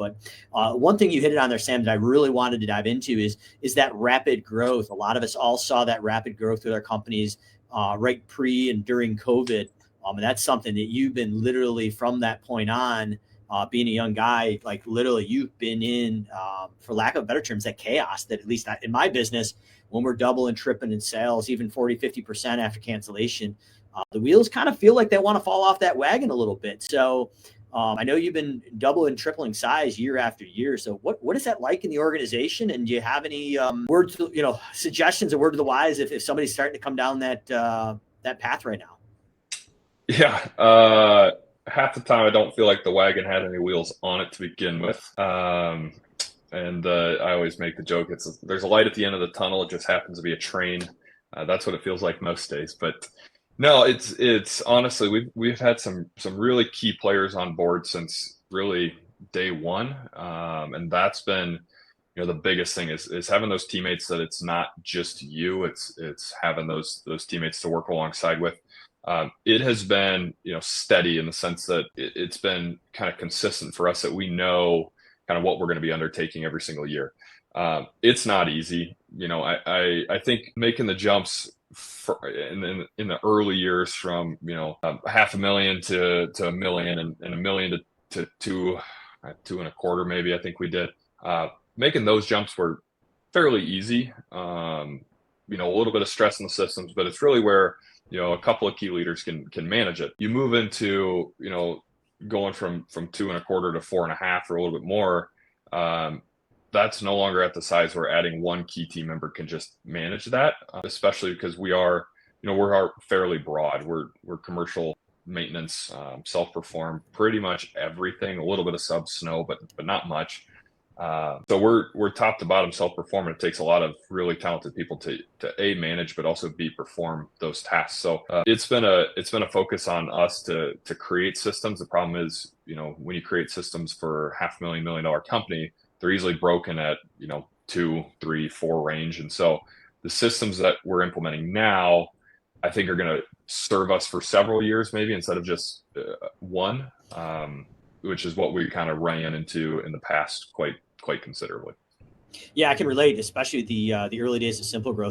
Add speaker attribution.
Speaker 1: But one thing you hit it on there, Sam, that I really wanted to dive into is that rapid growth. A lot of us all saw that rapid growth with our companies right pre and during COVID. And that's something that you've been literally from that point on, being a young guy, like literally you've been in, for lack of better terms, that chaos that at least in my business, when we're double and tripling in sales, even 40, 50% after cancellation, the wheels kind of feel like they want to fall off that wagon a little bit. So I know you've been double and tripling size year after year. So what is that like in the organization? And do you have any words, suggestions or word to the wise if somebody's starting to come down that path right now?
Speaker 2: Yeah. Half the time I don't feel like the wagon had any wheels on it to begin with. And I always make the joke, there's a light at the end of the tunnel. It just happens to be a train. That's what it feels like most days. But no, it's honestly, we've had some really key players on board since really day one. And that's been, the biggest thing is having those teammates that it's not just you, it's having those teammates to work alongside with. It has been, steady in the sense that it's been kind of consistent for us that we know kind of what we're going to be undertaking every single year. It's not easy. I think making the jumps in the early years from, $500,000 to $1 million and $1 million to two and a quarter, maybe I think we did. Making those jumps were fairly easy. A little bit of stress in the systems, but it's really where, a couple of key leaders can manage it. You move into, going from two and a quarter to 4.5 or a little bit more. That's no longer at the size where adding one key team member can just manage that, especially because we're fairly broad. We're commercial maintenance, self-perform pretty much everything, a little bit of sub snow, but not much. So we're top to bottom self-perform, and it takes a lot of really talented people to A, manage, but also B, perform those tasks. So it's been a focus on us to create systems. The problem is, when you create systems for $500,000, $1 million company, they're easily broken at 2, 3, 4 range. And so the systems that we're implementing now, I think, are going to serve us for several years, maybe instead of just one, which is what we kind of ran into in the past quite considerably.
Speaker 1: Yeah, I can relate, especially the early days of SimpleGrowth.